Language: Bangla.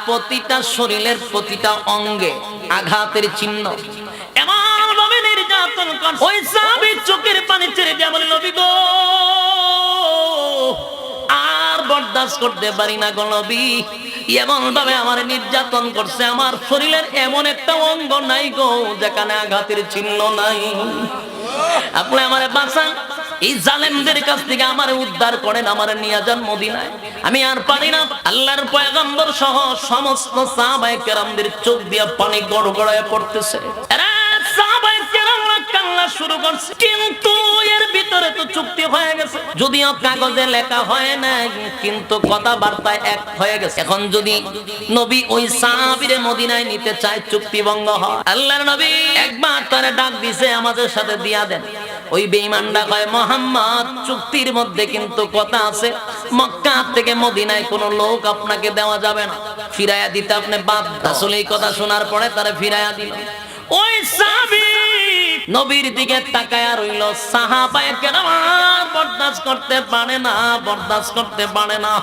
প্রতিটা শরীরের প্রতিটা অঙ্গে আঘাতের চিহ্ন। এমন ভাবে নির্যাতন করে ওই সাহাবীর চোখের পানি ছেড়ে দিয়ে বলে, নবী গো আর বরদাস্ত করতে পারি না গো নবী, এমন ভাবে আমার নির্যাতন করছে, আমার শরীরের এমন একটা অঙ্গ নাই গো যেখানে আঘাতের চিহ্ন নাই। আপনি আমারে বাঁচান, এই জালেমদের কাছ থেকে আমারে উদ্ধার করেন, আমারে নিয়ে যান মদিনায়, আমি আর পারি না। আল্লাহর পয়গম্বর সহ সমস্ত সাহাবায়ে কেরামদের চোখ দিয়ে পানি গড়গড়ায় পড়তেছে। শুরু করছে, কিন্তু এর ভিতরে তো চুক্তি হয়ে গেছে, যদিও কাগজে লেখা হয় না, কিন্তু কথাবার্তায় এক হয়ে গেছে। এখন যদি নবী ওই সাহাবীরে মদিনায় নিতে চায়, চুক্তি ভঙ্গ হয়। আল্লাহর নবী একবার তারে ডাক দিছে, আমাদের সাথে দিয়া দেন। ওই বেঈমানটা কয়, মুহাম্মদ চুক্তির মধ্যে কিন্তু কথা আছে, মক্কা থেকে মদিনায় কোনো লোক আপনাকে দেওয়া যাবে না, ফিরাইয়া দিতে আপনি বাধ্য। আসলে এই কথা শোনার পরে তারে ফিরাইয়া দিল। ওই সাহাবী নবীর দিকে তাকায়া রইল। সাহাবায়ে কেরাম বরদাস্ত করতে পারে না, বরদাস্ত করতে পারে না।